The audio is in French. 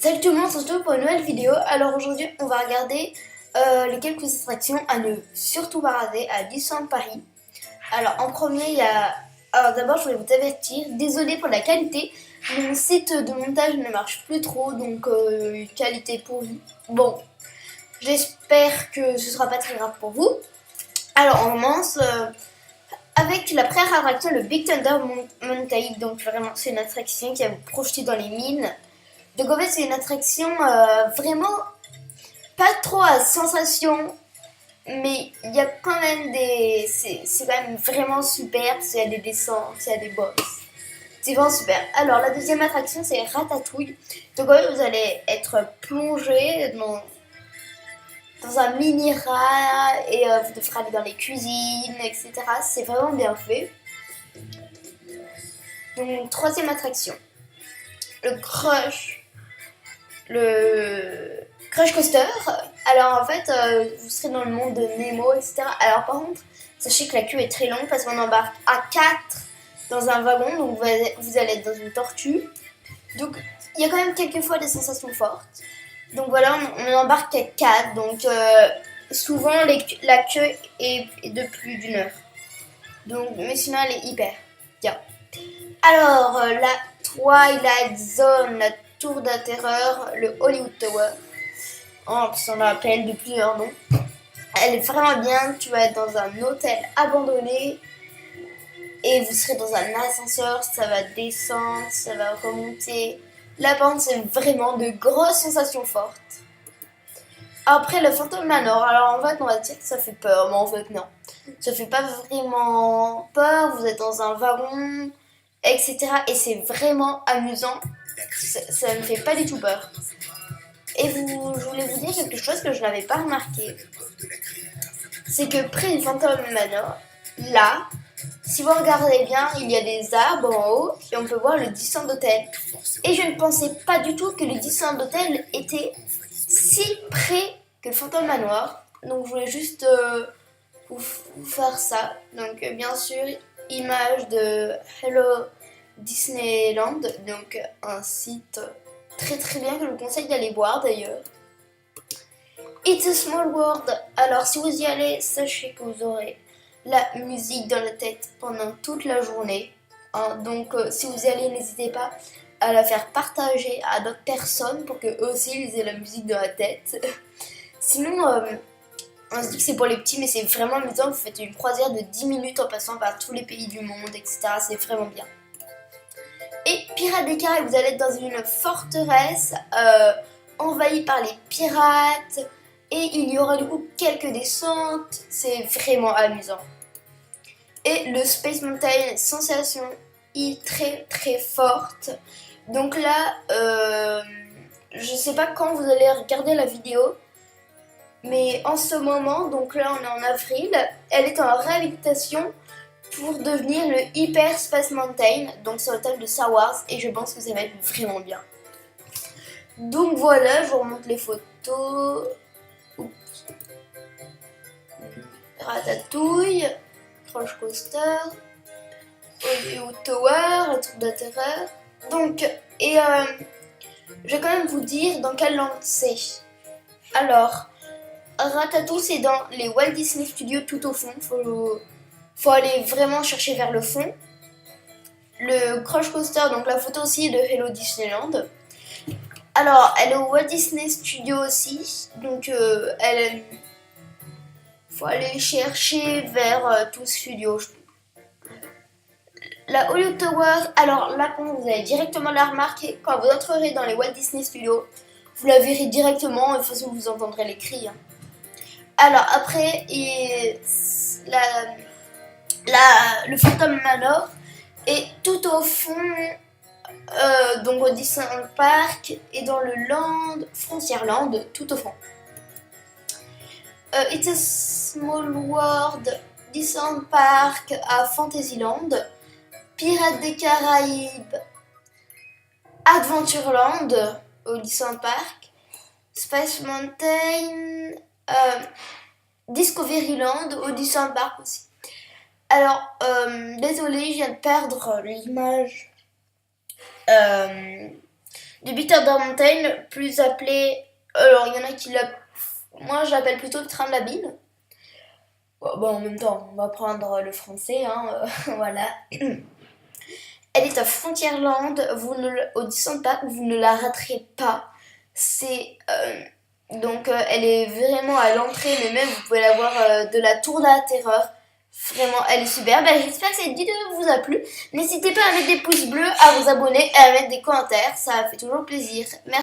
Salut tout le monde, on se retrouve pour une nouvelle vidéo. Alors aujourd'hui, on va regarder les quelques attractions à ne surtout pas rater à Disneyland Paris. Alors en premier, il y a... Alors d'abord, je voulais vous avertir, désolé pour la qualité, mon site de montage ne marche plus trop, donc qualité pourrie. Bon, j'espère que ce sera pas très grave pour vous. Alors on commence avec la première attraction, le Big Thunder Mountain. Donc vraiment, c'est une attraction qui va vous projeter dans les mines. Donc en fait c'est une attraction vraiment pas trop à sensation, mais il y a quand même des... C'est quand même vraiment super, parce qu'il y a des descentes, il y a des boss. C'est vraiment super. Alors la deuxième attraction c'est Ratatouille. Donc en fait vous allez être plongé dans un mini rat et vous devrez aller dans les cuisines, etc. C'est vraiment bien fait. Donc troisième attraction, le Crush Coaster. Alors en fait, vous serez dans le monde de Nemo, etc. Alors par contre, sachez que la queue est très longue parce qu'on embarque à 4 dans un wagon, donc vous allez être dans une tortue. Donc il y a quand même quelques fois des sensations fortes. Donc voilà, on embarque à 4, donc souvent la queue est de plus d'une heure. Donc, mais sinon elle est hyper bien. Alors la Twilight Zone, la Tour de la Terreur, le Hollywood Tower. On l'appelle de plusieurs noms. Elle est vraiment bien. Tu vas être dans un hôtel abandonné et vous serez dans un ascenseur. Ça va descendre, ça va remonter. La pente, c'est vraiment de grosses sensations fortes. Après, le Phantom Manor. Alors en fait, on va dire que ça fait peur, mais en fait, non. Ça fait pas vraiment peur. Vous êtes dans un wagon, etc. Et c'est vraiment amusant. Ça ne fait pas du tout peur. Et je voulais vous dire quelque chose que je n'avais pas remarqué. C'est que près du Phantom Manor, là, si vous regardez bien, il y a des arbres en haut et on peut voir le Disneyland Hotel. Et je ne pensais pas du tout que le Disneyland Hotel était si près que le Phantom Manoir. Donc je voulais juste vous faire ça. Donc bien sûr, image de Hello Disneyland, donc un site très très bien que je vous conseille d'aller voir d'ailleurs. It's a Small World. Alors si vous y allez, sachez que vous aurez la musique dans la tête pendant toute la journée. Donc si vous y allez, n'hésitez pas à la faire partager à d'autres personnes pour que eux aussi ils aient la musique dans la tête. Sinon, on se dit que c'est pour les petits, mais c'est vraiment amusant. Vous faites une croisière de 10 minutes en passant par tous les pays du monde, etc. C'est vraiment bien. Et Pirates des Caraïbes, vous allez être dans une forteresse envahie par les pirates. Et il y aura du coup quelques descentes. C'est vraiment amusant. Et le Space Mountain, sensation très très forte. Donc là, je sais pas quand vous allez regarder la vidéo. Mais en ce moment, donc là on est en avril, elle est en réhabilitation pour devenir le Hyper Space Mountain, donc sur le thème de Star Wars, et je pense que ça va être vraiment bien. Donc voilà, je vous remonte les photos. Oups. Ratatouille, Crush Coaster, Hollywood Tower, la Tour de la Terreur. Donc, et je vais quand même vous dire dans quelle langue c'est. Alors, Ratatouille, c'est dans les Walt Disney Studios tout au fond. Faut aller vraiment chercher vers le fond. Le Crush Coaster, donc la photo aussi est de Hello Disneyland. Alors, elle est au Walt Disney Studios aussi. Donc, faut aller chercher vers tout studio. La Hollywood Tower, alors là, vous allez directement la remarquer. Quand vous entrerez dans les Walt Disney Studios, vous la verrez directement. Et de toute façon, vous entendrez les cris. Alors après, le Phantom Manor est tout au fond, donc au Disneyland Park et dans le Frontierland, tout au fond. It's a Small World, Disneyland Park à Fantasyland, Pirates des Caraïbes, Adventureland au Disneyland Park, Space Mountain, Discoveryland au Disneyland Park aussi. Alors, désolé, je viens de perdre l'image de Bitter Mountain, plus appelé... Alors, il y en a qui l'appellent... Moi, je l'appelle plutôt le train de la bine. Bon, en même temps, on va prendre le français, hein, voilà. Elle est à Frontierland, au Disneyland Park, vous ne la raterez pas. C'est... elle est vraiment à l'entrée, mais même vous pouvez la voir de la Tour de la Terreur. Vraiment, elle est super. J'espère que cette vidéo vous a plu. N'hésitez pas à mettre des pouces bleus, à vous abonner et à mettre des commentaires. Ça fait toujours plaisir. Merci.